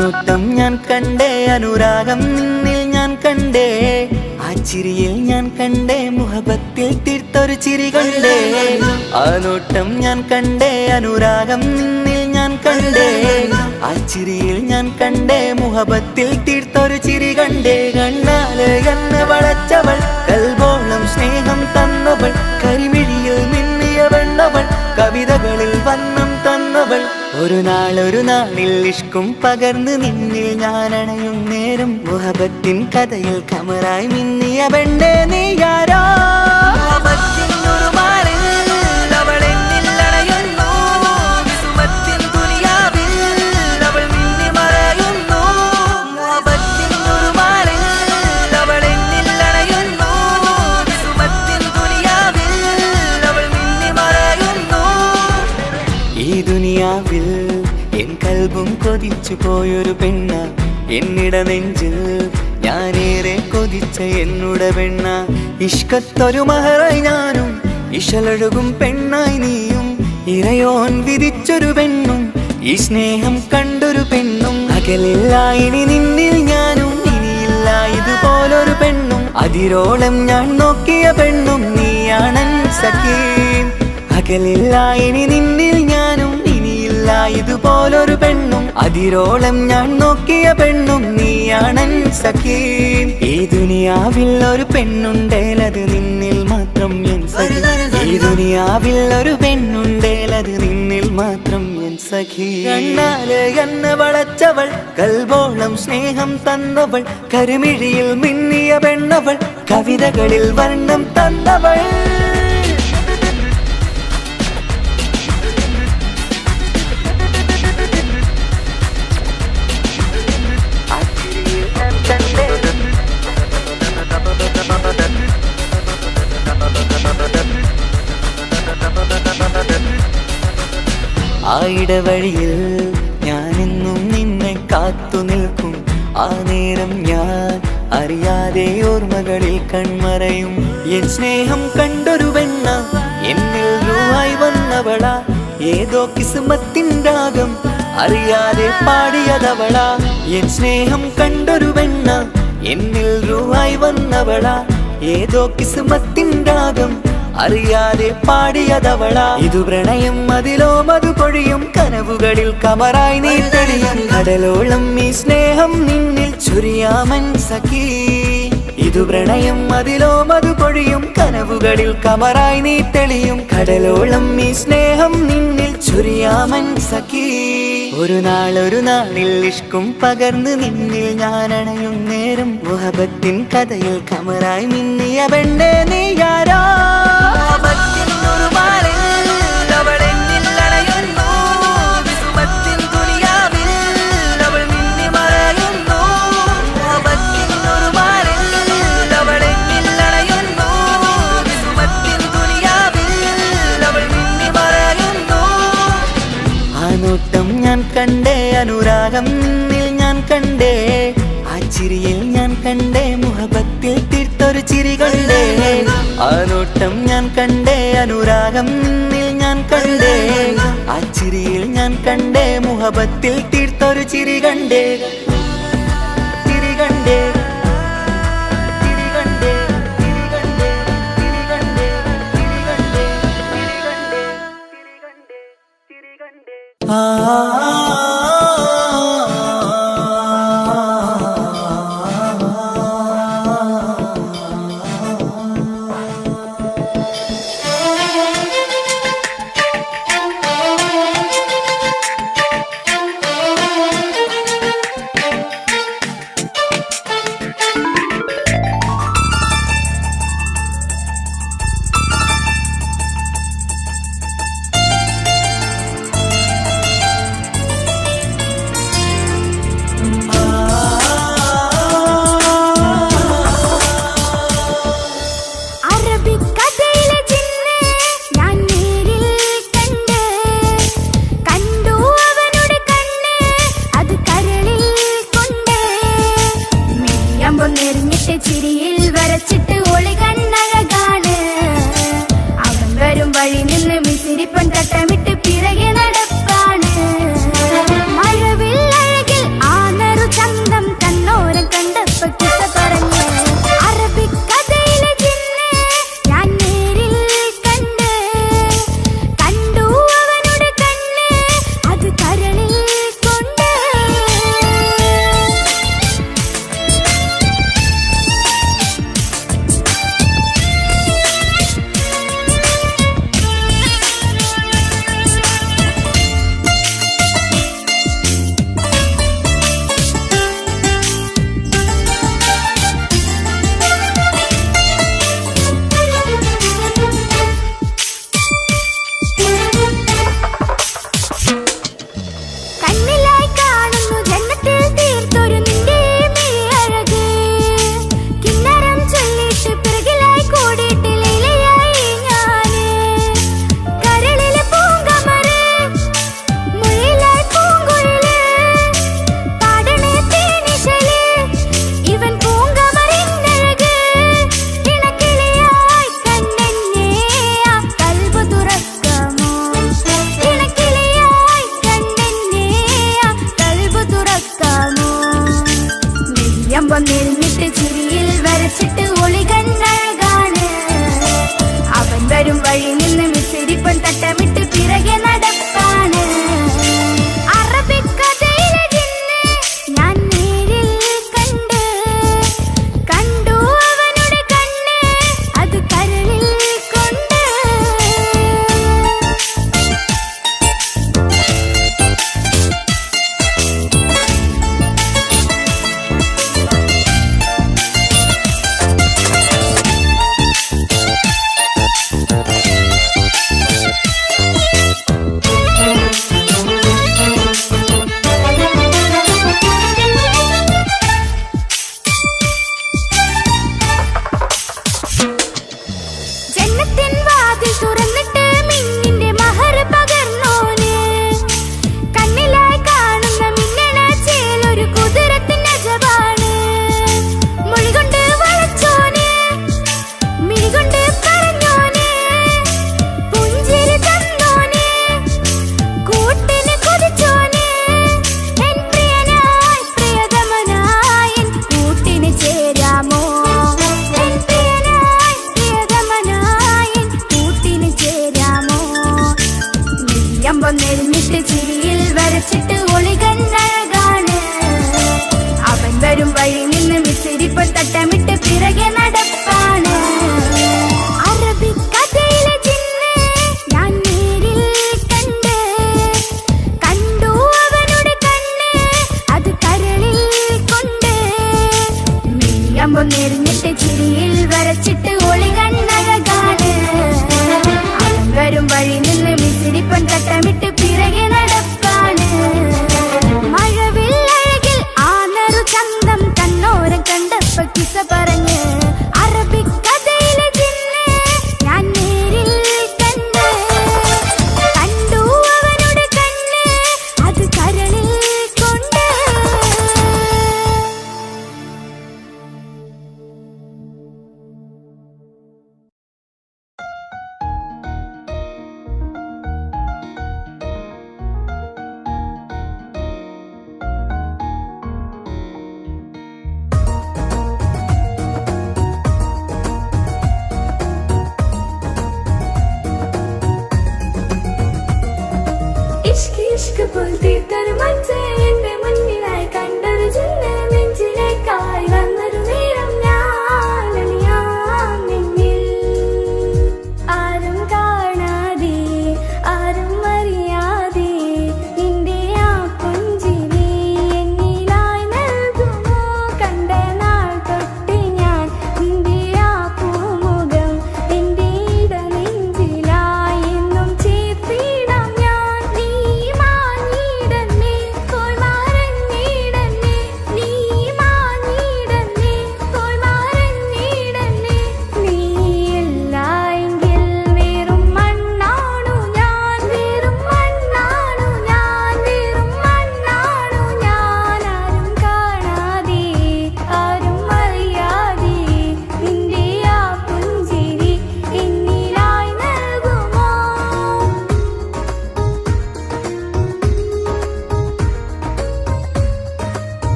നോട്ടം ഞാൻ കണ്ടേ, അനുരാഗം നിന്നിൽ ഞാൻ കണ്ടേ, ആ ചിരിയിൽ ഞാൻ കണ്ടേ, മുഹബത്തിൽ തീർത്തൊരു ചിരി കണ്ടേ. ആ നോട്ടം ഞാൻ കണ്ടേ, അനുരാഗം നിന്നിൽ ഞാൻ കണ്ടേ, ആ ചിരിയിൽ ഞാൻ കണ്ടേ, മുഹബത്തിൽ തീർത്തൊരു ചിരി കണ്ടേ. കണ്ണാല് എന്നെ വളച്ചവൾ, കൽബോളം സ്നേഹം തന്നവൾ, കരിമിഴിയിൽ മിന്നിയ വെണ്ണവൾ, കവിതകളിൽ വന്നം തന്നവൾ. ഒരു നാളിൽ ഇഷ്കും പകർന്ന് നിന്നിൽ ഞാൻ അണയും നേരം, മുഹബത്തിൻ കഥയിൽ കമറായി മിന്നിയ പെണ്ണേ നീയാരോ. ഈ ദുനിയാവിൽ എൻ കൽബും കൊതിച്ചു പോയൊരു പെണ്ണ, എന്നിട നെഞ്ചിൽ ഞാനേറെ കൊതിച്ച എന്നുട പെണ്ണ. ഇഷ്കത്തൊരു മഹറായി ഞാനും, ഇശലൊഴുകും പെണ്ണായി നീയും, ഇറയോൻ വിധിച്ചൊരു പെണ്ണും, ഈ സ്നേഹം കണ്ടൊരു പെണ്ണും. അകലില്ല ഇനി നിന്നിൽ ഞാനും, ഇനിയില്ല ഇതുപോലൊരു പെണ്ണും. അതിരോളം ഞാൻ നോക്കിയ പെണ്ണും നീയാണൻ സഖീ. അകലില്ല ഇനി നിന്നിൽ ഞാനും, ഇനിയില്ല ഇതുപോലൊരു പെണ്ണും. അതിരോളം ഞാൻ നോക്കിയ പെണ്ണും നീയാണൻ സഖീ. ഈ ദുനിയാവിൽ ഒരു പെണ്ണുണ്ടേലത് നിന്നിൽ മാത്രം എൻ സഖി. ഈ ദുനിയാവിൽ ഒരു പെണ്ണുണ്ടേലത് നിന്നിൽ മാത്രം എൻ സഖി. കണ്ണാല് എന്നെ വളച്ചവൾ, കൽബോളം സ്നേഹം തന്നവൾ, കരിമിഴിയിൽ മിന്നിയ പെണ്ണവൾ, കവിതകളിൽ വർണ്ണം തന്നവൾ. ആ ഇടവഴിയിൽ ഞാനെന്നും നിന്നെ കാത്തു നിൽക്കും, ആ നേരം ഞാൻ അറിയാതെ ഓർമ്മകളിൽ കൺമറയും. എൻ സ്നേഹം കണ്ടൊരു പെണ്ണ, എന്നിൽ രൂപായി വന്നവളാ, ഏതോ കിസ്മത്തിൻ രാഗം അറിയാതെ പാടിയതവളാ. എൻ സ്നേഹം കണ്ടൊരു പെണ്ണ, എന്നിൽ രൂപായി വന്നവളാ, ഏതോ കിസ്മത്തിൻ രാഗം അറിയാതെ പാടിയതവളാ. ഇതു പ്രണയം അതിലോ മധു പൊഴിയും, കനവുകളിൽ കമറായി നീ തെളിയും. കടലോളം ഈ സ്നേഹം നിന്നിൽ ചൊരിയാമൻ സഖീ. ഇതു പ്രണയം അതിലോ മധു പൊഴിയും, കനവുകളിൽ കമറായി നീ തെളിയും. കടലോളം ഈ സ്നേഹം നിന്നിൽ ചൊരിയാമൻ സഖീ. ഒരു നാളിൽ ഇഷ്കും പകർന്ന് നിന്നിൽ ഞാൻ അണയും നേരം, മുഹബത്തിൻ കഥയിൽ കമറായി മിന്നിയ പെണ്ണേ നീയാരോ. നോട്ടം ഞാൻ കണ്ടേ, അനുരാഗം നിന്നിൽ ഞാൻ കണ്ടേ, ആ ചിരിയിൽ ഞാൻ കണ്ടേ, മുഹബത്തിൽ തീർത്തൊരു ചിരി കണ്ടേ. ആ നോട്ടം ഞാൻ കണ്ടേ, അനുരാഗം നിന്നിൽ ഞാൻ കണ്ടേ, ആ ചിരിയിൽ ഞാൻ കണ്ടേ, മുഹബത്തിൽ തീർത്തൊരു ചിരി കണ്ടേ. ചിരി കണ്ടേ, ചിരി കണ്ടേ, ചിരി കണ്ടേ, ചിരി കണ്ടേ, ചിരി കണ്ടേ, ചിരി കണ്ടേ, ചിരി കണ്ടേ, ചിരി കണ്ടേ. വരച്ചിട്ട് ഒളി കണ്ണഴകാണ്. അവൻ വരും വഴി നിന്ന് മിസിരിപ്പൻ തട്ടമിട്ട് പിറകെ നടപ്പാണ്. മഴവില്ലഴകിൽ ആ നറു ചന്തം കണ്ണോരം കണ്ടപ്പ കിസ പറഞ്ഞ് അറബിക്കഥയിലെ ജിന്ന് ഞാൻ നേരിൽ കണ്ട്. കണ്ടു അവനുടെ കണ്ണ് അത് കരളിൽ കൊണ്ട്.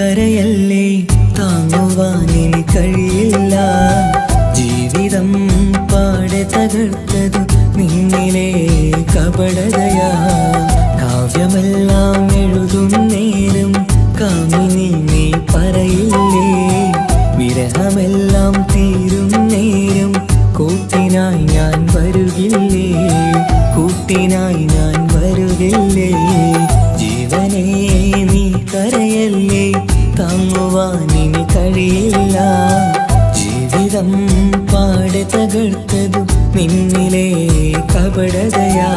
കരയല്ലേ, താങ്ങുവാനിനി കഴിയില്ല. ജീവിതം പാടെ തകർത്തതു നിന്നിലെ കപടതയാ. കാവ്യമെല്ലാം എഴുതും നേരം കാമിനി നീ പറയില്ലേ, വിരഹമെല്ലാം തീരും നേരം കൂട്ടിനായി ഞാൻ വരുകില്ലേ, കൂട്ടിനായി ഞാൻ വരുകില്ലേ. ജീവനേ നീ കരയല്ലേ, താങ്ങുവാനിനി കഴിയില്ല. ജീവിതം പാടെ തകർത്തതു നിന്നിലെ കപടതയാ,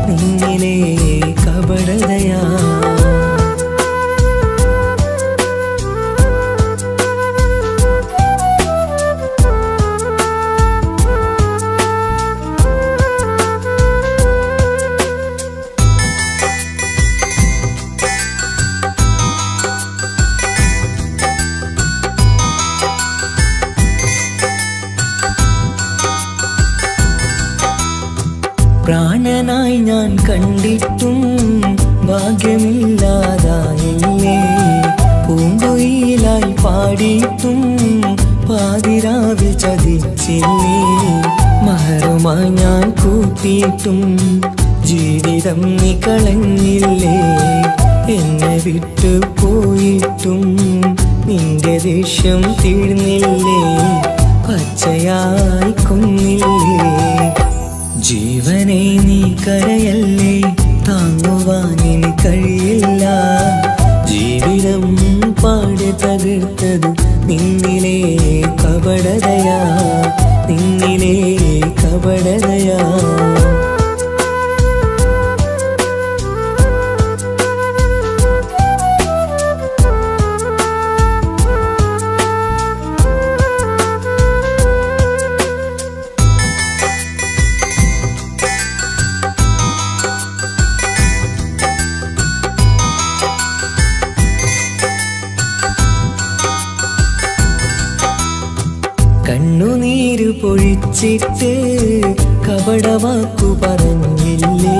നിന്നിലെ കപടതയാ. പ്രാണനായി ഞാൻ കണ്ടിട്ടും ഭാഗ്യമില്ലാതായില്ലേ, പൂങ്കുയിലായി പാടിയിട്ടും പാതിരാവിൽ ചതിച്ചില്ലേ. മഹറുമായി ഞാൻ കൂട്ടിയിട്ടും ജീവിതം നീ കളഞ്ഞില്ലേ, എന്നെ വിട്ടു പോയിട്ടും നിന്റെ ദേഷ്യം തീർന്നില്ലേ, പച്ചയായി കൊന്നില്ലേ. ജീവനെ നീ കരയല്ലേ, താങ്ങുവാനിനി കഴിയില്ല. ജീവിതം പാടെ തകർത്തതു നിന്നിലെ കപടതയാ, നിന്നിലെ കപടതയാ. കണ്ണുനീര് പൊഴിച്ചിട്ട് കപടവാക്കു പറഞ്ഞില്ലേ,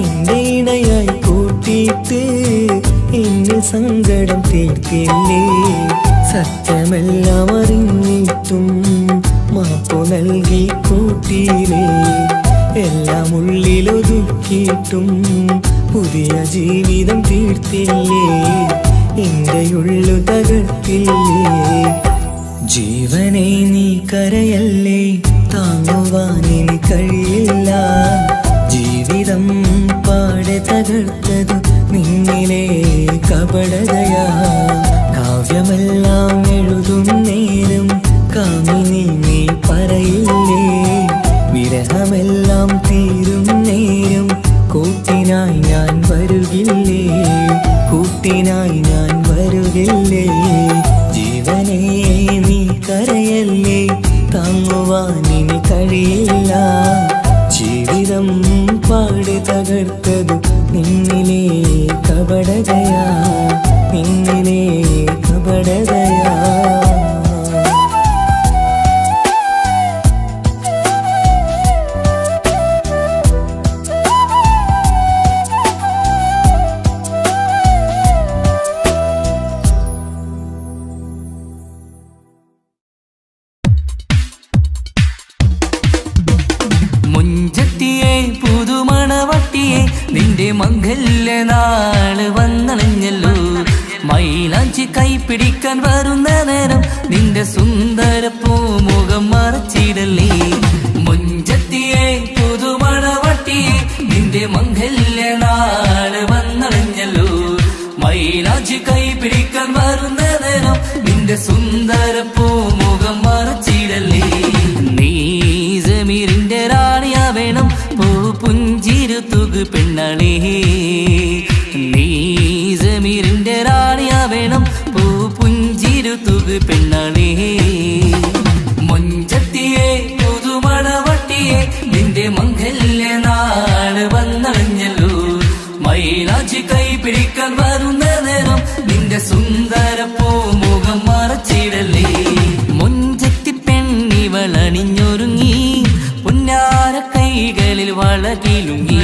എന്റെ ഇണയായി കൂട്ടിയിട്ട് എന്നെ സങ്കടം തീർത്തില്ലേ. സത്യമെല്ലാം അറിഞ്ഞിട്ടും മാപ്പു നൽകി കൂട്ടിയില്ലേ, എല്ലാം ഉള്ളിലൊതുക്കിയിട്ടും പുതിയ ജീവിതം തീർത്തില്ലേ, എന്റെ ഉള്ളു തകർത്തില്ലേ. ജീവനെ നീ കരയല്ലേ, താങ്ങുവാനിനി കഴിയില്ല. ജീവിതം പാടെ തകർത്തതു നിന്നിലെ കപടതയാ. കാവ്യമെല്ലാം എഴുതും നേരം കാമിനി നീ പറയില്ലേ, വിരഹമെല്ലാം തീരും നേരം കൂട്ടിനായി ഞാൻ വരുകില്ലേ, കൂട്ടിനായി ഞാൻ വരുകില്ലേ. ജീവനേ നീ കരയല്ലേ, താങ്ങുവാനിനി കഴിയില്ല. ജീവിതം പാടെ തകർത്തതു നിന്നിലെ കപടതയാ, നിന്നിലെ കപടതയാ. മുഞ്ചത്തിയെ പുതുമണവട്ടിയെ നിന്റെ മംഗല്യ നാള് വന്നണഞ്ഞല്ലോ. മൈലാഞ്ചി കൈപ്പിടിക്കാൻ വരുന്ന നേരം നിന്റെ സുന്ദര പൂമുഖം മറച്ചിടല്ലേ. മുഞ്ചത്തിയെ പുതുമണവട്ടിയെ നിന്റെ മംഗല്യ നാള് വന്നണഞ്ഞല്ലോ. മൈലാഞ്ചി കൈപ്പിടിക്കാൻ വരുന്ന നേരം നിന്റെ സുന്ദര പൂമുഖം മറച്ചിടല്ലേ. നീ ജമീറിന്റെ റാണിയാ വേണം, പൂ പുഞ്ചിരു തുകു പെണ്ണളേ. നീ ജമീറിന്റെ റാണിയാ വേണം, പൂ പുഞ്ചിരു തുകു പെണ്ണളേ. മുഞ്ചത്തിയെ പുതുമണവട്ടിയെ നിന്റെ മംഗല്യ നാള് വന്നണഞ്ഞല്ലോ. മൈലാഞ്ചി കൈപിടിക്കാൻ വരുന്ന നേരം നിന്റെ സുന്ദര പൂമുഖം മറച്ചിടല്ലേ. മുഞ്ചത്തി പെണ്ണിവളണിഞ്ഞൊരുങ്ങി പുന്നാര കൈകളിൽ വളകിലുങ്ങി.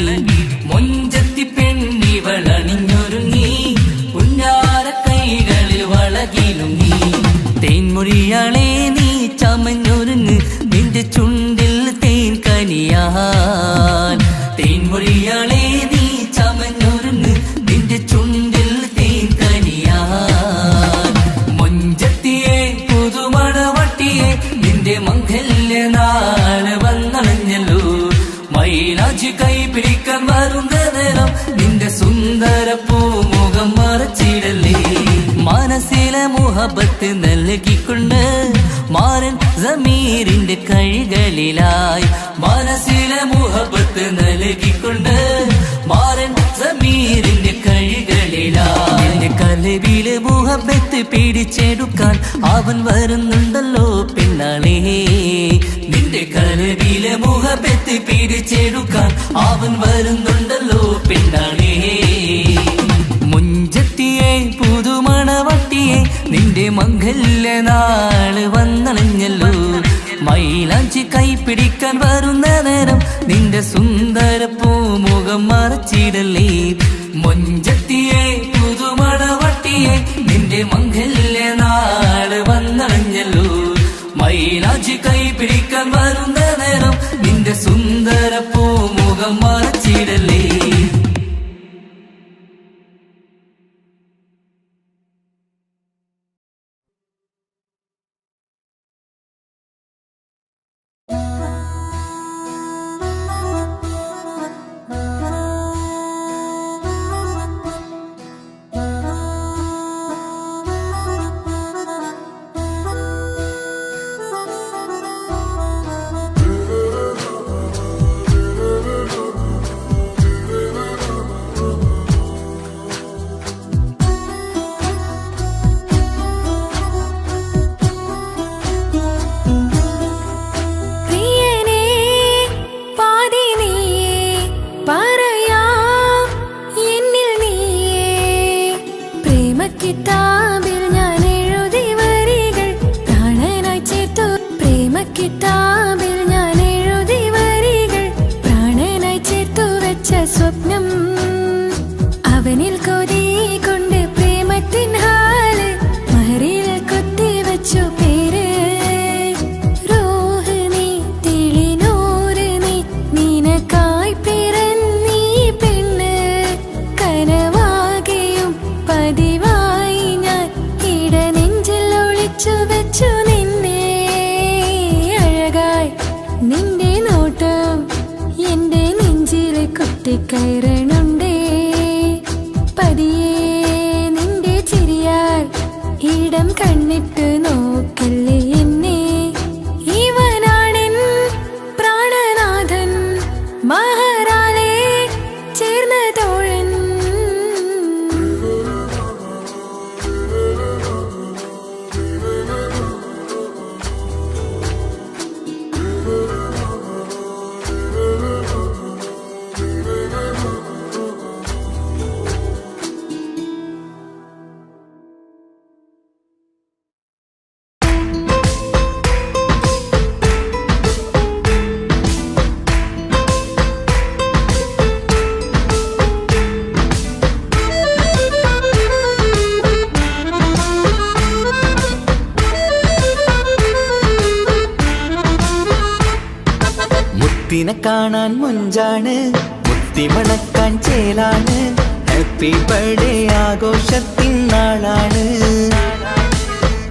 മുഞ്ചത്തി പെണ്ണിവളണിഞ്ഞൊരുങ്ങി പുന്നാര കൈകൾ മുഹബത്ത് നൽകിക്കൊണ്ട് മാരൻ സമീറിന്റെ കൈകളിലായി മനസ്സിലെ മുഹബത്ത് നൽകിക്കൊണ്ട് മാരൻ സമീറിന്റെ കൈകളിലായി എന്റെ കലവിലെ മുഹബത്ത് പിടിച്ചെടുക്കാൻ അവൻ വരുന്നുണ്ടല്ലോ പെണ്ണാളേ നിന്റെ കലവിലെ മുഹബത്ത് പിടിച്ചെടുക്കാൻ അവൻ വരുന്നുണ്ടല്ലോ പെണ്ണാളേ മുഞ്ചത്തിയെ പുതുമണവട്ടിയെ നിന്റെ മംഗല്യ നാള് വന്നണഞ്ഞല്ലോ മൈലാഞ്ചി കൈ പിടിക്കാൻ വരുന്ന നേരം നിന്റെ സുന്ദര പൂമുഖം മറച്ചിടല്ലേ മുഞ്ചത്തിയെ പുതുമണവട്ടിയെ നിന്റെ മംഗല്യ നാള് വന്നണഞ്ഞല്ലോ മൈലാഞ്ചി കൈ പിടിക്കാൻ വരുന്ന നേരം നിന്റെ സുന്ദര പൂമുഖം മറച്ചിടല്ലേ കയറണുണ്ടേ പതിയെ നിന്റെ ചിരിയാൽ ഇടം കണ്ണിട്ട് നോക്കല്ലേ എന്നെ ഇവനാണെൻ പ്രാണനാഥൻ മഹാരാലേ ചേർന്ന തോഴൻ മുത്തിനെ കാണാൻ മുഞ്ചാണ് മുത്തിമണക്കാൻ ചേലാണ് ഹാപ്പി ബർത്ത്ഡേ ആഘോഷത്തിൻ നാളാണ്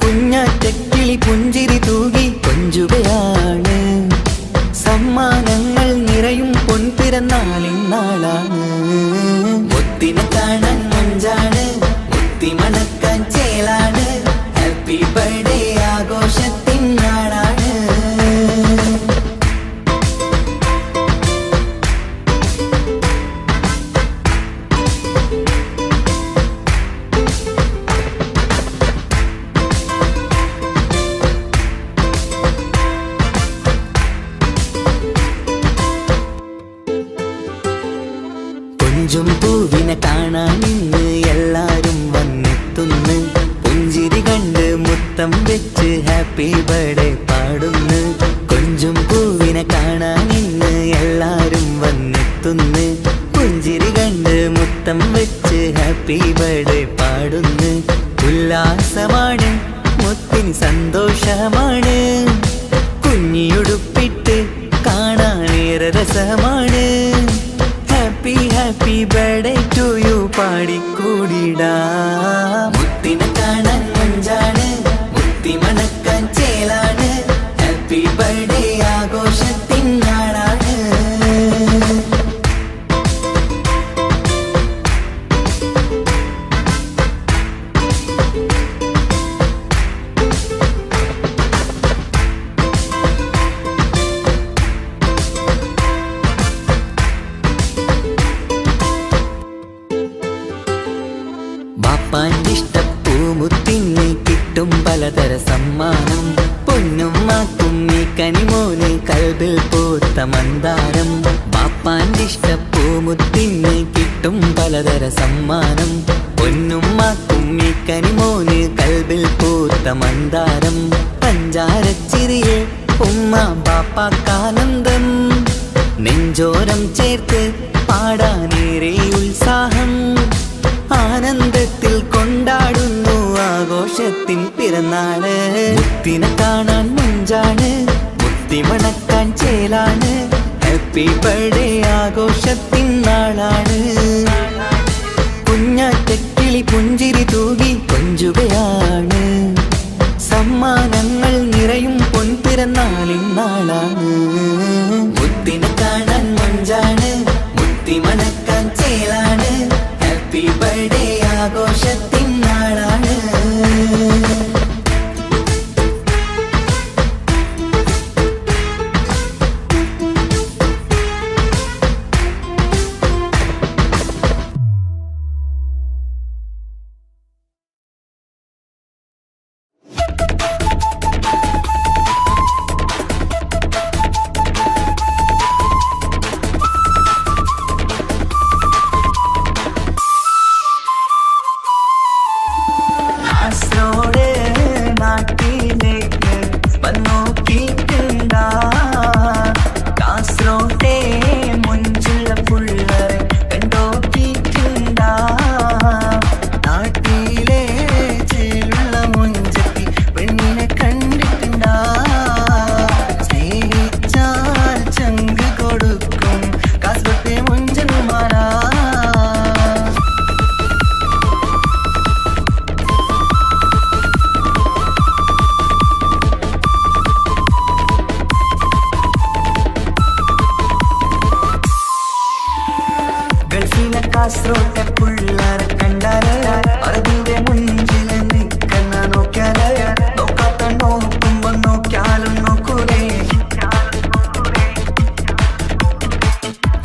കുഞ്ഞാറ്റക്കിളി പുഞ്ചിരി തൂകി കൊഞ്ചുകയാണ് സമ്മാനങ്ങൾ നിറയും പൊൻപിറന്നാളിൻ നാളാണ് മുത്തിനെ കാണാൻ മുഞ്ചാണ് മുത്തിമണക്കാൻ ചേലാണ് ഹാപ്പി ബർത്ത്ഡേ ആഘോഷത്തിൻ നാളാണ് കൊഞ്ചും പൂവിനെ കാണാൻ ഇന്ന് എല്ലാരും വന്നെത്തുന്നു പുഞ്ചിരി കണ്ട് മുത്തം വെച്ച് ഹാപ്പി ബർത്ത്ഡേ പാടുന്നു കൊഞ്ചും പൂവിനെ കാണാൻ ഇന്ന് എല്ലാരും വന്നെത്തുന്നു പുഞ്ചിരി കണ്ട് മുത്തം വെച്ച് ഹാപ്പി ബർത്ത്ഡേ പാടുന്നു ഉല്ലാസമാണ് മുത്തിന് സന്തോഷമാണ് കുഞ്ഞിയുടുപ്പിട്ട് കാണാനേറെ രസമാണ് happy happy birthday to you പാടിക്കൂടിടാ മുത്തിനെ കാണാൻ മഞ്ചാണ് മുത്തി മണക്കാൻ ചേലാണ് ഹാപ്പി ബർത്ത്ഡേ ആഘോഷത്തിൻ നാളാണ് പലതര സമ്മാനം പൊന്നുമ്മാക്കും ഈ കനിമോന് കൽബിൽ പൂത്ത മന്ദാരം ബാപ്പാന്റെ ഇഷ്ടപ്പൂമുത്തിന് കിട്ടും പലതര സമ്മാനം പൊന്നുമ്മാക്കും ഈ കനിമോന് കൽബിൽ പൂത്ത മന്ദാരം പഞ്ചാരച്ചിരിയെ ഉമ്മ ബാപ്പാക്കാനന്ദം നെഞ്ചോരം ചേർത്ത് പാടാനേറെ ഉത്സാഹം ആനന്ദത്തിൽ കൊണ്ടാടുന്നു ആഘോഷത്തിൻ പിറന്നാള് മുത്തിനെ കാണാൻ മുഞ്ചാണ് മുത്തി മണക്കാൻ ചേലാണ് ഹാപ്പി ബർത്ത്ഡേ ആഘോഷത്തിൻ നാളാണ് കുഞ്ഞാറ്റക്കിളി പുഞ്ചിരി തൂകി കൊഞ്ചുകയാണ് സമ്മാനങ്ങൾ നിറയും പൊൻപിറന്നാളിൻ നാളാണ് മുത്തിനെ കാണാൻ മഞ്ചാണ് മുത്തി മണക്കാൻ ചേലാണ് ഹാപ്പി ബർത്ത്ഡേ ആഘോഷത്തിൻ നാളാണ് കാസർഗോട്ടെ പുള്ളാരെ കണ്ടാല് അതിന്റെ മുഞ്ചിൽ നിൽക്കുന്ന നോക്കിയാല് നോക്കാത്ത നോക്കുമ്പോ നോക്കിയാലും നോക്കൂലേ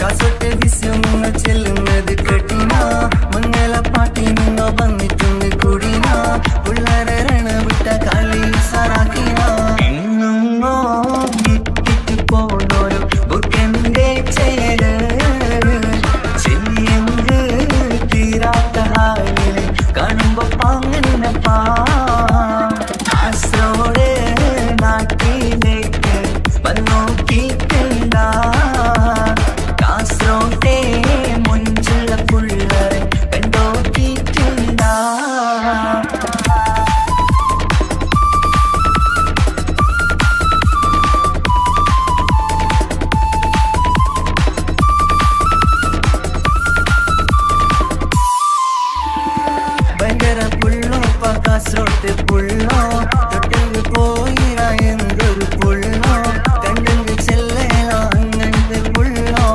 കാസർഗോട്ടെ വിസ്യങ്ങൾ ചെല്ലുന്നത് കെട്ടിന മംഗള പാട്ടിൽ നിന്നോ വന്നിട്ടുണ്ട് കുടിന പുള്ളാരെ രണവിട്ട കളി സാറാക്കിന എങ്ങോ ഇട്ടിട്ട് പോണോരു ബുക്കന്റെ ചേര് കാണുമ്പോ പാങ്ങനപ്പാ കാസർഗോഡ് നാട്ടിലേക്ക് വന്നോക്കിക്കണ്ട കാസർഗോട്ടെ മുഞ്ചുള്ള പുള്ളരെ കണ്ടോക്കിക്കണ്ട കാസർഗോട്ടെ പുള്ളോ തൊട്ടെങ്കിൽ പോയിര എന്തൊരു പുള്ളോ കണ്ടെങ്കിൽ ചെല്ലലോ അങ്ങനത്തെ പുള്ളോ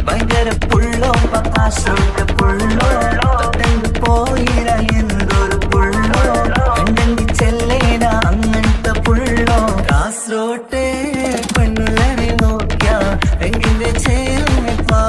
ഭയങ്കര പുള്ളോ കാസർഗോട്ടെ പുള്ളോ തൊട്ടെങ്കിൽ പോയിര എന്തൊരു പുള്ളോ കണ്ടെങ്കിൽ ചെല്ലല അങ്ങനത്തെ പുള്ളോ കാസർഗോട്ടെ പെണ്ണുള്ളവരെ നോക്കിയ എങ്കിന്റെ ചേർന്നപ്പാ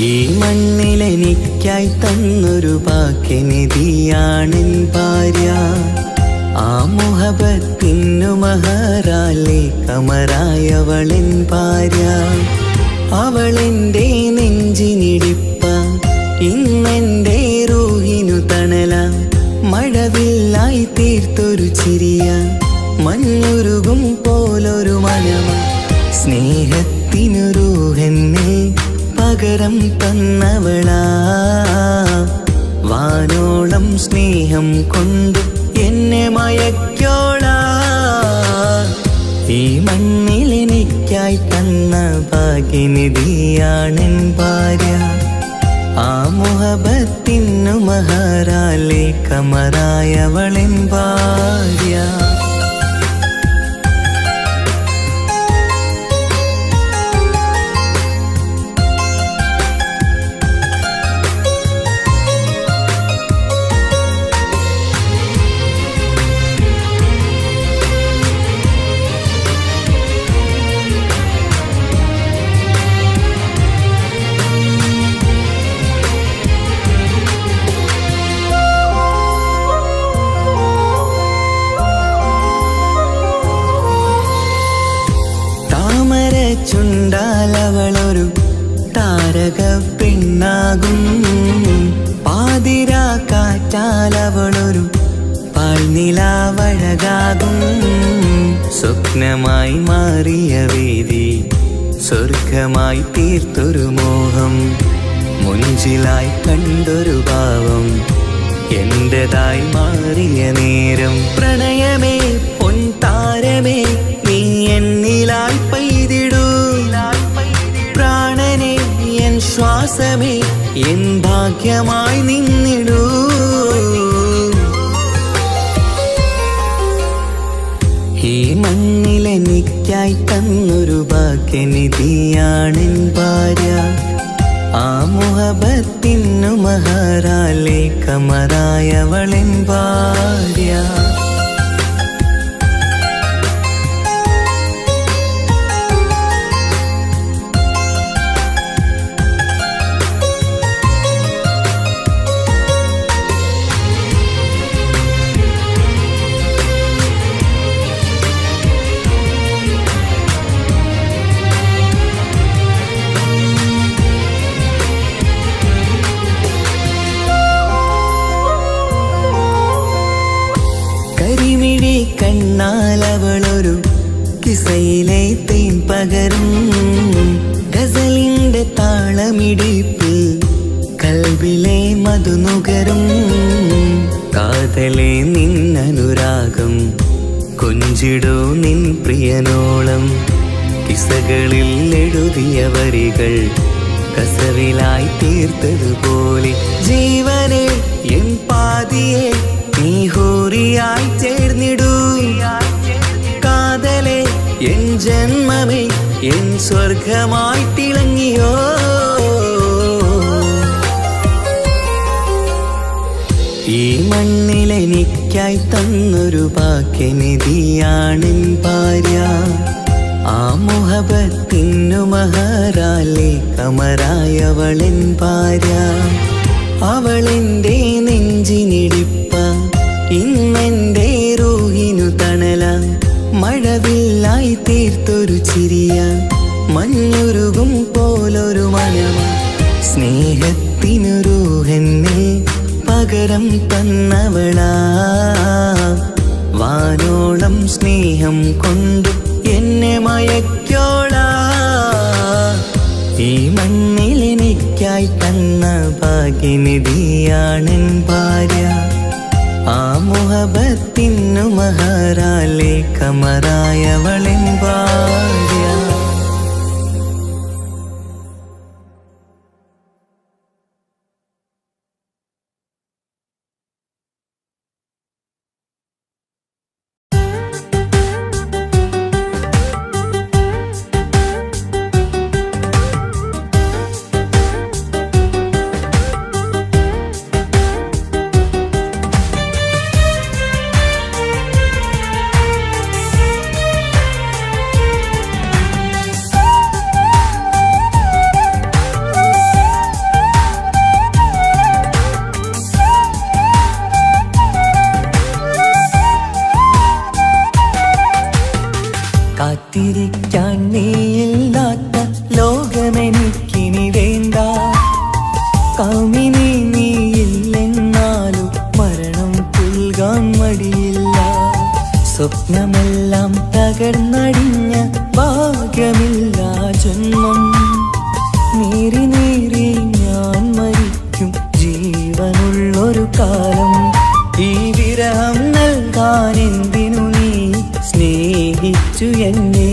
ഈ മണ്ണിലെനിക്കായി തന്നൊരു വാക്കിനിധിയാണെൻ ഭാര്യ. ആ മുഹബത്തിനു മഹറാലെ കമറായവളെൻ ഭാര്യ. അവളെൻ്റെ നെഞ്ചിനിടിപ്പ, ഇന്നെൻ്റെ റൂഹിനു തണല. മഴവില്ലായി തീർത്തൊരു ചിരിയ, മഞ്ഞുരുകും പോലൊരു മനമ. സ്നേഹത്തിനു റൂഹെന്നെ പകരം തന്നവളാ. വാനോളം സ്നേഹം കൊണ്ട് എന്നെ മയക്കോളാ. ഈ മണ്ണിൽ എനിക്കായി തന്ന ഭാഗ്യനിധിയാണെൻ ഭാര്യ. ആ മുഹബത്തിനു മഹറാലെ കമറായവളെൻ ഭാര്യ. ചുണ്ടാലവളൊരു താരക പെണ്ണാകും. പാതിരാ കാറ്റാലവളൊരു പാൽനിലാവഴകാകും. സ്വപ്നമായി മാറിയ വേദി സ്വർഗമായി തീർത്തൊരു മോഹം. മുഞ്ചിലായി കണ്ടൊരു ഭാവം എന്റേതായി മാറിയ നേരം. പ്രണയമേ പൊൻതാരമേ നീ എന്നിലായി പെയ്തിടൂ. പ്രാണനെ എൻ ശ്വാസമേ എൻ ഭാഗ്യമായി നിന്നിടൂ. ഈ മണ്ണിലെനിക്കായി തന്നൊരു ഭാഗ്യനിധിയാണെൻ ഭാര്യ. ആ മുഹബത്തിനു മഹറാലെ കമറായവളെൻ ഭാര്യ. കരിമിഴി കണ്ണാലവളൊരു കിസയിലെ തേൻ പകരും. ഗസലിന്റെ താളമിടിപ്പിൽ കൽബിലെ മധുനുകരും. കാതലെ നിന്നനുരാഗം കൊഞ്ചിടൂ നിൻ പ്രിയനോളം. കിസകളിൽ എഴുതിയ വരികൾ കസവിലായി തീർത്തതുപോലെ. ജീവനെ എൻ പാതിയെ നീ ഹൂറിയായി ചേർന്നിടൂ. കാതലെ എൻ ജന്മമേ എൻ സ്വർഗമായി തിളങ്ങിയോ. ഈ മണ്ണിലെനിക്കായി തന്നൊരു ഭാഗ്യനിധിയാണെൻ ഭാര്യ. ആ മുഹബത്തിനു മഹറാലെ കമറായവളെൻ ഭാര്യ. അവളെൻ്റെ നെഞ്ചിനിടിപ്പ, ഇന്നെൻ്റെ റൂഹിനു തണല. മഴവില്ലായി തീർത്തൊരു ചിരിയ, മഞ്ഞുരുകും പോലൊരു മനമ. സ്നേഹത്തിനു റൂഹെന്നെ പകരം തന്നവളാ. വാനോളം സ്നേഹം കൊണ്ട് എന്നെ മയക്കോളാ. ഈ മണ്ണിലെനിക്കായി തന്ന ഭാഗ്യനിധിയാണെൻ ഭാര്യ. ആ മുഹബത്തിനു മഹറാലെ കമറായവളെൻ ഭാര്യ. കാത്തിരിക്കാൻ നീയില്ലാത്ത ലോകമെനിക്കിനി വേണ്ട. കാമിനി നീയില്ലെന്നാലും മരണം പുൽകാൻ മടിയില്ല. സ്വപ്നമെല്ലാം തകർന്നടിഞ്ഞ ഭാഗ്യമില്ല ജന്മം. നീറി നീറി ഞാൻ മരിക്കും ജീവനുള്ളൊരു കാലം. ഈ വിരഹം നൽകാൻ എന്തിനു നീ സ്നേഹിച്ചു എന്നെ?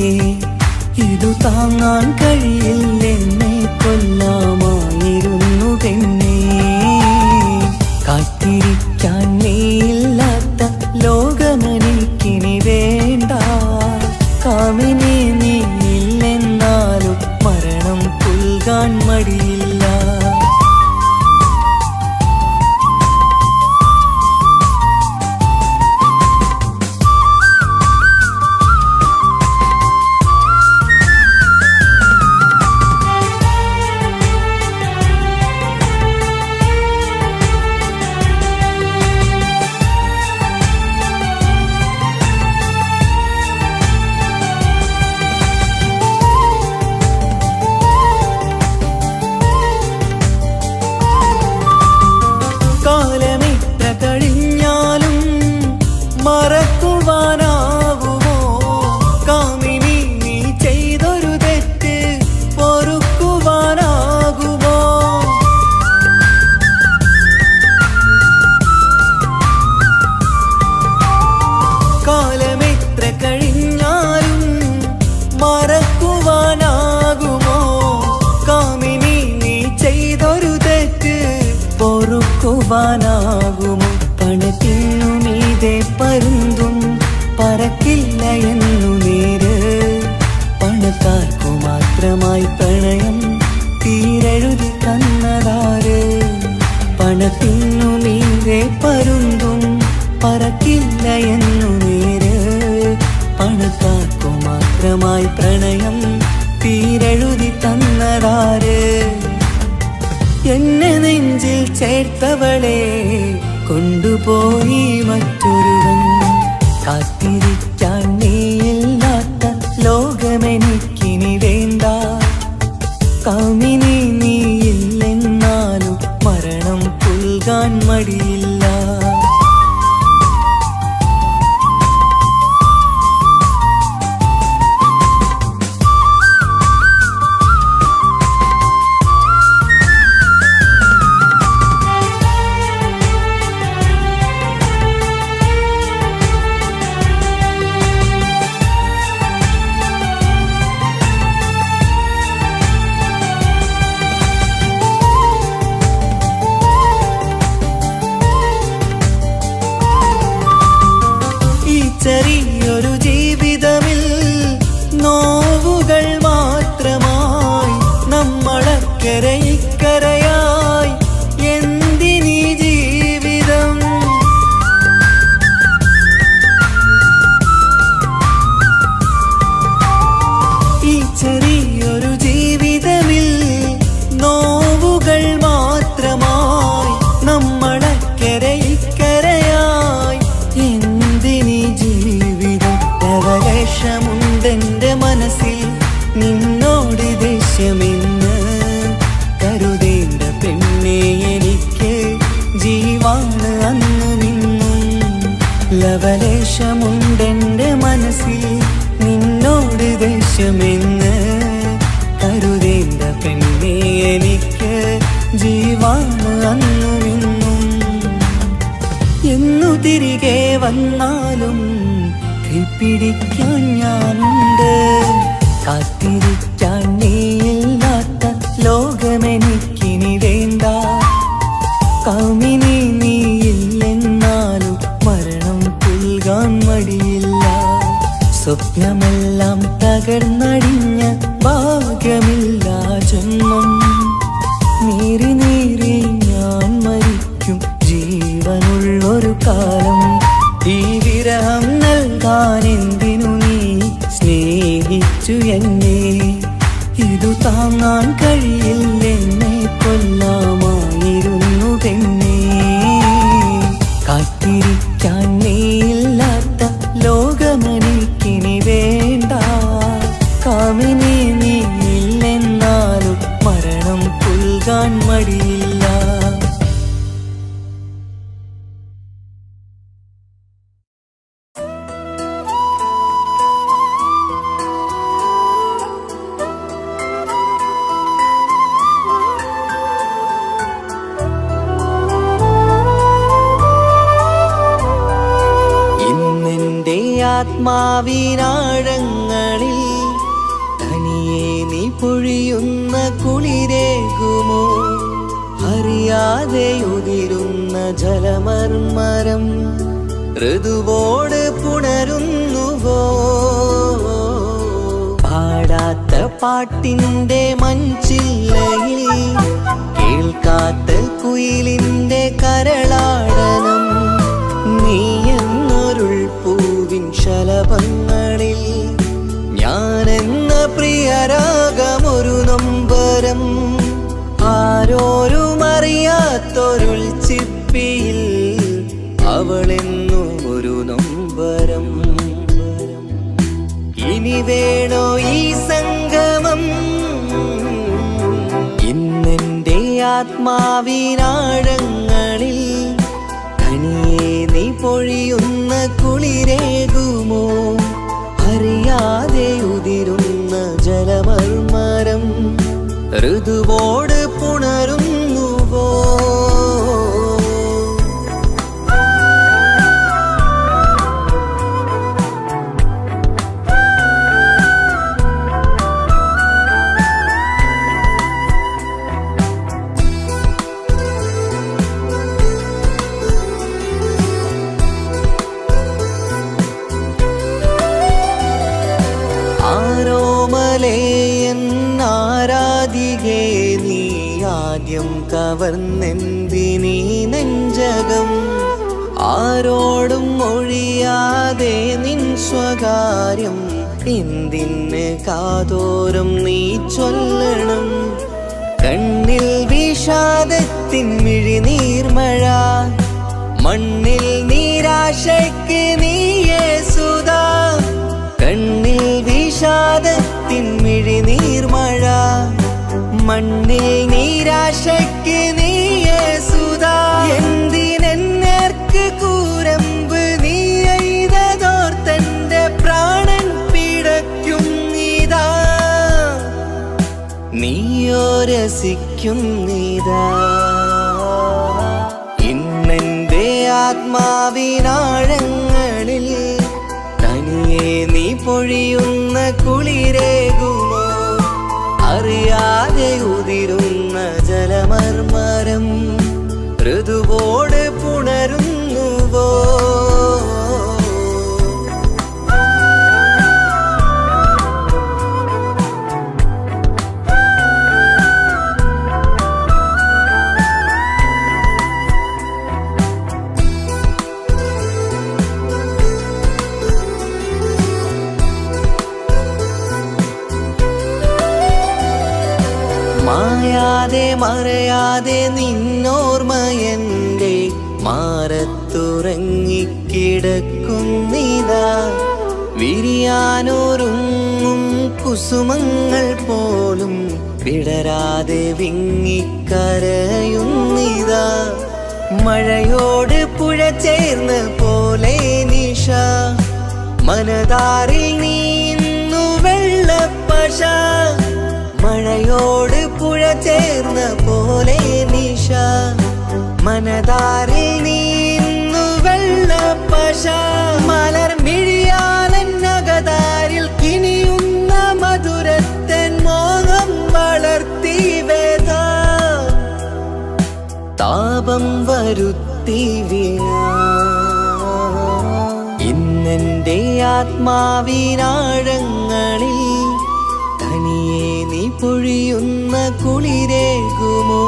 ഇതു താങ്ങാൻ കഴിയില്ലെന്നെ കൊല്ലാമായിരുന്നു പെണ്ണേ. കാത്തിരിക്കാൻ നീയില്ലാത്ത ലോകമെനിക്കിനി വേണ്ട. കാമിനി നീയില്ലെന്നാലും മരണം പുൽകാൻ മടിയില്ല. കാലമിത്ര കഴിഞ്ഞാലും മറക്കുവാനാകുമോ? കാമിനി നീ ചെയ്തൊരു തെറ്റ് പൊറുക്കുവാനാകുമോ? കാലമിത്ര കഴിഞ്ഞാലും മറക്കുവാനാകുമോ? കാമിനി നീ ചെയ്തൊരു തെറ്റ് പൊറുക്കുവാനാകുമോ? പണത്തിനു മീതെ പരുന്തും പറക്കില്ല എന്നു നേര്. പണക്കാർക്കു മാത്രമായി പ്രണയം തീരെഴുതി തന്നതാര്? പണത്തിനു മീതെ പരുന്തും പറക്കില്ല എന്നു നേര്. പണക്കാർക്കു മാത്രമായി പ്രണയം തീരെഴുതി തന്നതാര്? എന്നെ നെഞ്ചിൽ ചേർത്തവളെ കൊണ്ടുപോയി മറ്റൊരുവൻ. കാത്തിരിക്കാൻ നീയില്ലാത്ത ലോകമെനിക്കിനി വേണ്ട. കാമിനി നീയില്ലെന്നാലും മരണം പുൽകാൻ മടിയില്ല. ചെറിയൊരു ജീവിതമിൽ നോവുകൾ മാത്രമായി നമ്മളക്കരെ ഇക്കരയായി എന്തിനീ ജീവിതം? ഈ ചെറിയൊരു ജീവിതമിൽ നോവുകൾ മാത്രമായി നമ്മളക്കരെ ഇക്കരയായി എന്തിനീ ജീവിതം? ലവലേശമുണ്ടെന്റെ മനസ്സിൽ നിന്നോട് ദേഷ്യമെന്ന് കരുതേണ്ട പെണ്ണെ എനിക്ക് ജീവാണ് അന്നു നിന്നും. ലവലേശമുണ്ടെന്റെ മനസ്സിൽ നിന്നോട് ദേഷ്യമെന്ന് കരുതേണ്ട പെണ്ണെ എനിക്ക് ജീവാണ് അന്നു നിന്നും. എന്നു തിരികെ വന്നാലും കൈപ്പിടിക്കാൻ ഞാനുണ്ട്. കാത്തിരിക്കാൻ നീയില്ലാത്ത ലോകമെനിക്കിനി വേണ്ട. കാമിനി നീയില്ലെന്നാലും മരണം പുൽകാൻ മടിയില്ല. സ്വപ്നമെല്ലാം തകർന്നടിഞ്ഞ ഭാഗ്യമില്ല ജന്മം. നീറി നീറി ഞാൻ മരിക്കും ജീവനുള്ളൊരു കാലം. ഈ വിരഹം നൽകാൻ എന്തിനു നീ സ്നേഹിച്ചു എന്നെ? ഇതു താങ്ങാൻ കഴിയില്ലെന്നെ കൊല്ലാമായിരുന്നു പെണ്ണേ. കാത്തിരിക്കാൻ നീയില്ലാത്ത ലോകമെനിക്കിനി വേണ്ട. ആത്മാവിനാഴങ്ങളിൽ തനിയെ നീ പൊഴിയുന്ന കുളിരേകുമോ? അറിയാതെ ഉതിരുന്ന ജലമർമരം ഋതുവോട് പുണരുന്നുവോ? പാടാത്ത പാട്ടിൻ്റെ മൺചില്ലയിൽ കേൾക്കാത്ത കുയിലിൻ്റെ കരളാടനം നീ എന്നൊരുൾ പൂവിൻ ശലഭങ്ങളിൽ ഞാനെന്ന പ്രിയരാഗമൊരു നൊമ്പരം ആരോരും അറിയാത്തൊരുൾ ചിപ്പിയിൽ അവളെന്നു ഒരു നൊമ്പരം. ഇനി വേണോ ഈ സംഗമം? ഇന്നെൻ്റെ ആത്മാവിനാഴങ്ങളിൽ തനിയെ നീ പൊഴിയുന്ന കുളിരേകുമോ? അറിയാതെ ഉതിരുന്ന ജലമർമരം ഋതുവോട് പുണരുന്നുവോ? ആരാധികേ നീ ആദ്യം കവർന്നെന്തിനീ നെഞ്ചകം? ആരോടും ഒഴിയാതെ നിൻ സ്വകാര്യം എന്തിന് കാതോരം നീ ചൊല്ലണം? കണ്ണിൽ വിഷാദത്തിൻ മിഴിനീർമഴ, മണ്ണിൽ നിരാശയ്ക്ക് നീയേ സുധാ. കണ്ണിൽ വിഷാദത്തിൻ മിഴിനീർമഴ, മണ്ണിൽ നിരാശയ്ക്ക് നീയേ സുധാ. എന്തിനെന്നേർക്ക് കൂരമ്പ് നീ എയ്തതോർത്തന്റെ പ്രാണൻ പിടയ്ക്കും നീതാ. നീയോ രസിക്കും നീതാ. ഇന്നെന്റെ ആത്മാവിനാഴങ്ങളിൽ തനിയെ നീ പൊഴിയുന്ന കുളിരേകുമോ? അറിയാതെ ഉതിരുന്ന ജലമർമരം ഋതുവോട് പുണരുന്നുവോ? മായാതെ മറയാതെ നിന്നോർമ്മയെന്റെ മാറത്തുറങ്ങിക്കിടക്കുന്നിതാ. വിരിയാനൊരുങ്ങും കുസുമങ്ങൾ പോലും വിടരാതെ വിങ്ങിക്കരയുന്നിതാ. മഴയോട് പുഴ ചേർന്ന പോലെ നിശ, മനതാറിൽ നീന്നു വെള്ളപ്പശ. മഴയോട് പുഴ ചേർന്ന പോലെ നിശ, മനതാറിൽ നീന്നു വെള്ളപ്പശ. മലർ മിഴിയാലന്നകതാരിൽ കിനിയുന്ന മധുരത്തൻ മോഹം വളർത്തി വേദ. താപം വരുത്തി വീണ ഇന്നെന്റെ ആത്മാവിനാഴങ്ങളിൽ തനിയെ നീ പൊഴിയുന്ന കുളിരേകുമോ?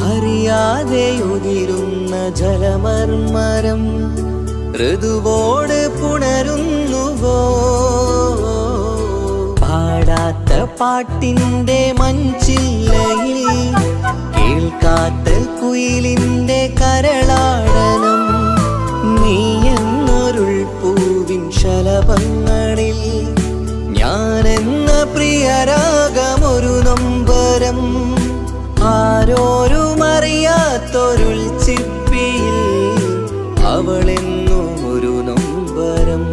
അറിയാതെ ഉതിരുന്ന ജലമർമരം ഋതുവോട് പുണരുന്നുവോ? പാടാത്ത പാട്ടിൻ്റെ മൺചില്ലയിൽ കേൾക്കാത്ത കുയിലിൻ്റെ കരളാടനം നീ എന്നൊരുൾ പൂവിൻ ശലഭങ്ങളിൽ ഞാനെന്ന പ്രിയരാഗമൊരു നൊമ്പരം ആരോരും അറിയാത്തൊരുൾ ചിപ്പിയിൽ അവളെന്നും ഒരു നൊമ്പരം.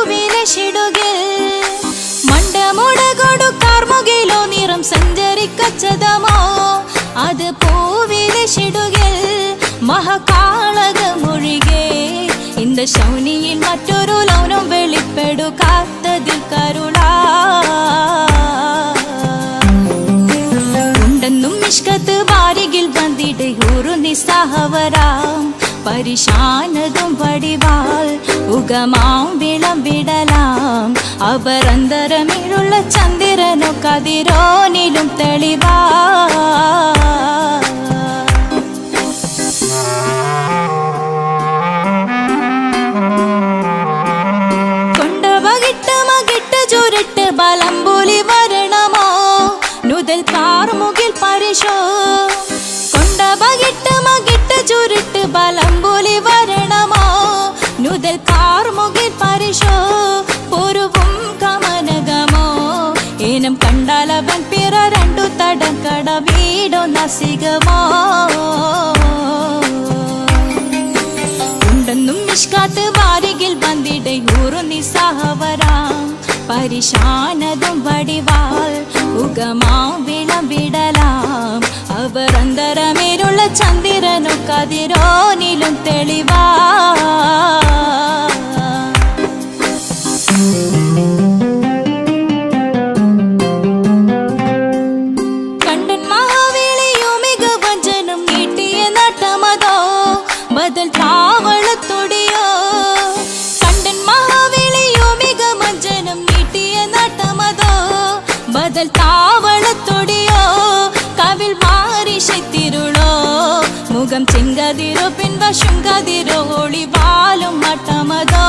പൂവിലശിടുകിൽ മണ്ടമുടകൊടു കാർമുകിലോ നിറം സഞ്ചരിക്കച്ചതമോ അത് പൂവിലശിടുകിൽ മഹകാളകമൊഴികെ இந்த ശൗനിയിൽ മറ്റൊരു ലൗനം വെളിപ്പെടു കാത്തതിൽ കരുളാ ഉണ്ടെന്നും ഇഷ്കത്ത് വാരികിൽ വന്നിട് ഒരു നിസ്സഹവരാം പരിശാനതും വടിവാൾ ഉഗമാം വിളംവിടലാം അവർ അന്തരമിഴുള്ള ചന്ദ്രനോ കതിരോനിലും തെളിവാ ചുരുട്ട് ബലംപുലി വരണമോ നുതൽ കാർമുകിൽ പരിശോ കൊണ്ടപകിട്ട് മകിട്ട് ചുരുട്ട് ബലംപുലി വരണമോ നുതൽ കാർമുകിൽ പരിശോ പൊരുവും കമനകമോ ഏനം കണ്ടാലവൻ പിറ രണ്ടു തടം കട വീടോ നസികമോ ഉണ്ടെന്നും നിഷ്കാത്ത് വാരികിൽ വന്നിട ഊറു നിസ്സഹവരാം പരിശാനതും വടിവാൾ ഉഗമാം വിളംവിടലാം അവർ അന്തരമേലുള്ള ചന്ദ്രനോ കതിരോനിലും തെളിവാ കണ്ടൻ മഹാവേളിയോ മികവഞ്ചനും നീട്ടിയ നട്ടമതോ ബദൽ താവളത്തൊടിയോ കണ്ടൻ മഹാവേളിയോ മികവഞ്ചനും നീട്ടിയ നട്ടമതോ ബദൽ താവളത്തൊടിയോ കവിൽ മാറിശത്തിരുളോ മുഖം ചെങ്കതിരോ പിൻവശം കതിരോ ഒളിവാലും മട്ടമതോ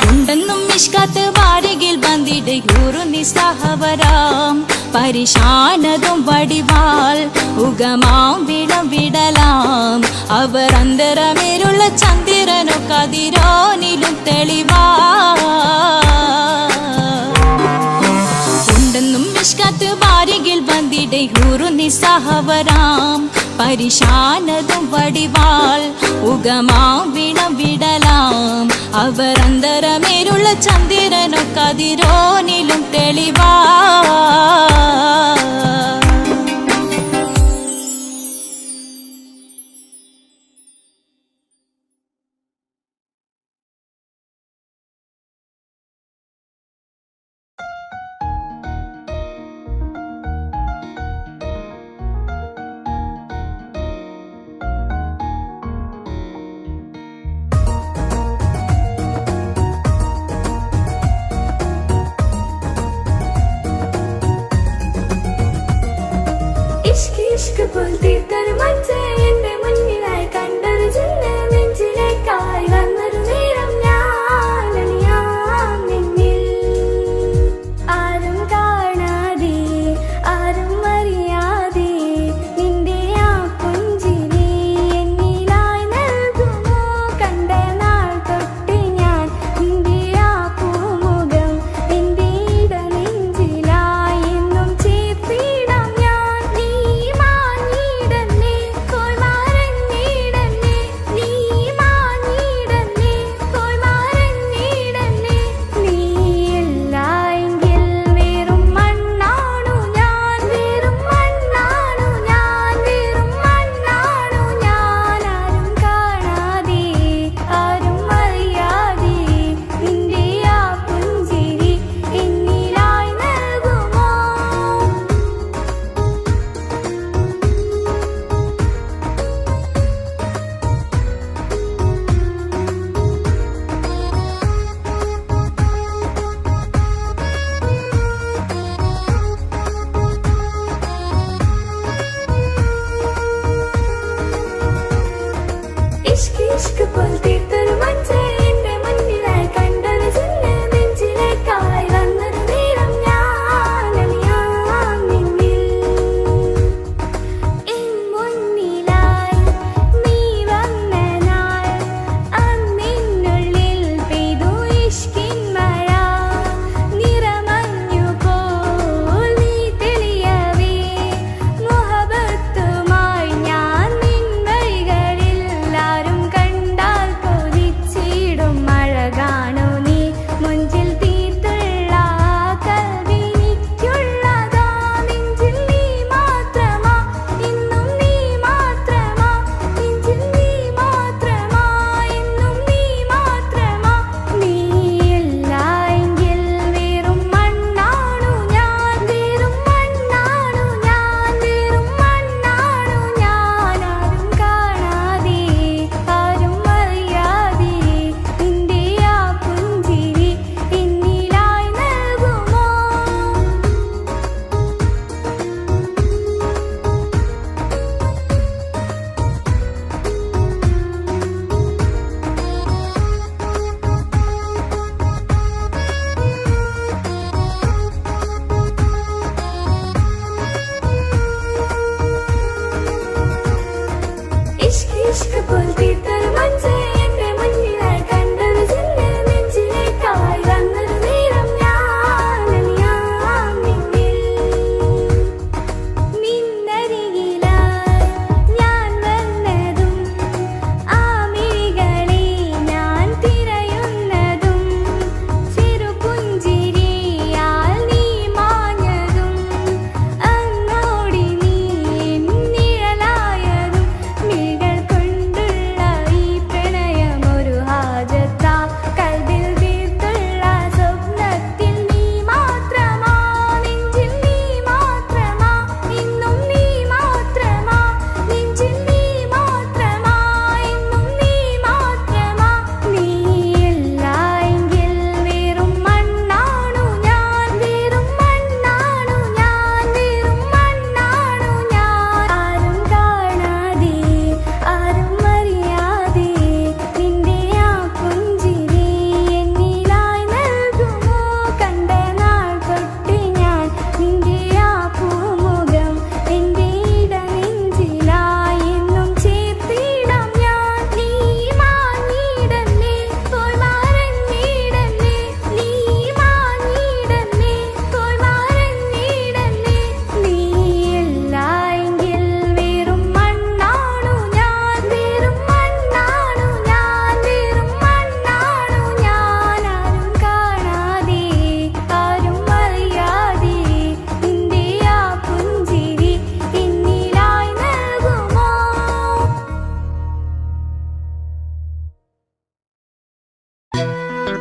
ഉണ്ടെന്നും നിഷ്കാത്ത് വാരികിൽ വന്നിട ഊറു നിസ്സഹവരാം പരിശാനതും വടിവാൾ ഉഗമാം വിളംവിടലാം അവർ അന്തരമേലുള്ള ചന്ദ്രനോ കതിരോനിലും തെളിവാ ഉണ്ടെന്നും നിഷ്കാത്ത് വാരികിൽ വന്നിട ഊറു നിസ്സഹവരാം പരിശാനതും വടിവാൾ ഉഗമാം വിളംവിടലാം അവർ അന്തരമേലുള്ള ചന്ദ്രനോ കതിരോനിലും തെളിവാ ഇഷ്ക് പോൽ തീർത്തൊരു മച്ച എന്റെ മുന്നിലായി കണ്ടൊരു ജന്മ നെഞ്ചിലേക്കായി വന്നൊരു നേരം ഞാൻ അണിയാം നിന്നിൽ ആരും കാണാതെ ആരും അറിയാതെ നിന്റെ ആ പുഞ്ചിരി എന്നിലായി നൽകുമോ കണ്ട നാൾ തൊട്ട് ഞാൻ നിന്റെ ആ പൂമുഖം എന്റെ ഇടനെഞ്ചിലായി എന്നും ചേർത്തിടാം ഞാൻ നീ മാഞ്ഞിട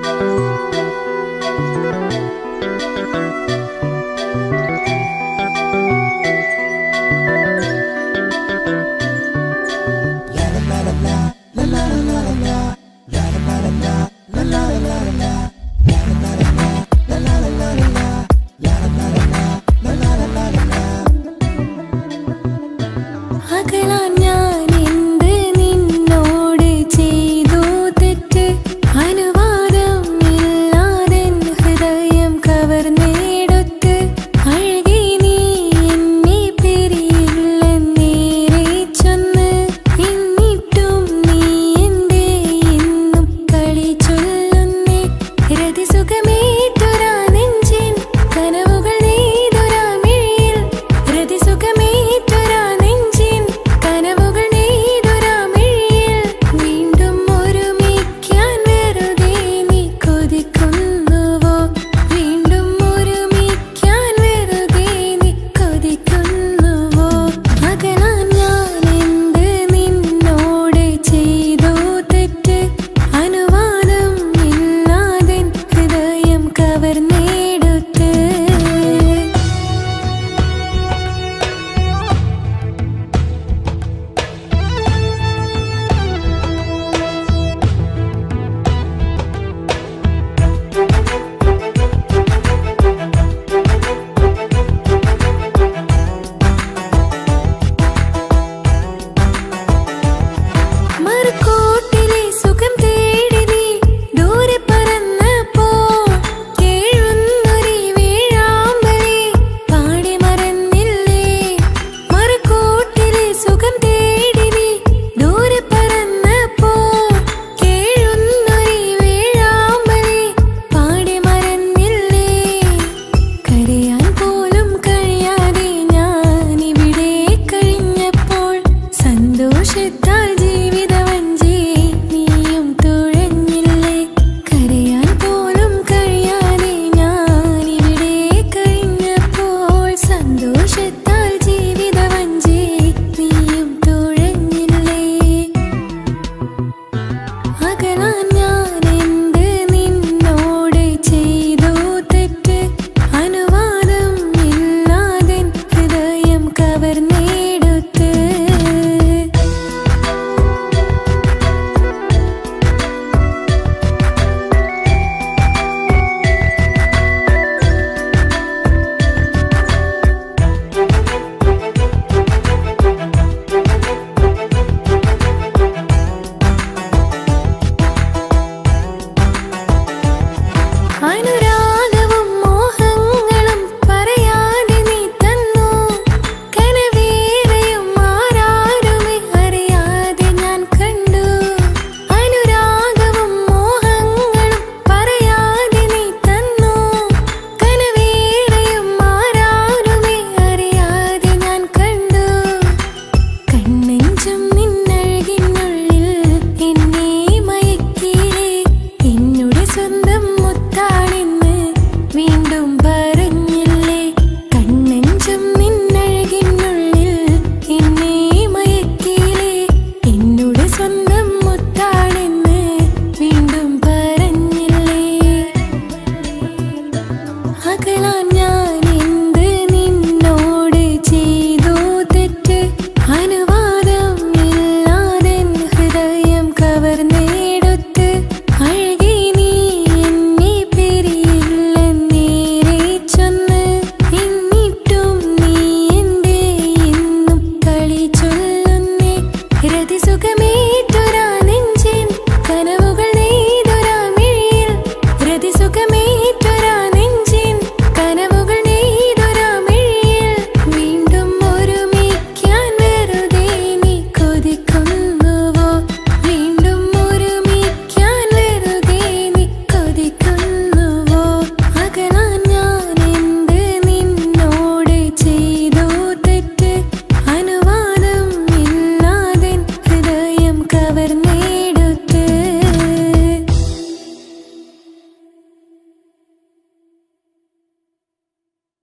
ആ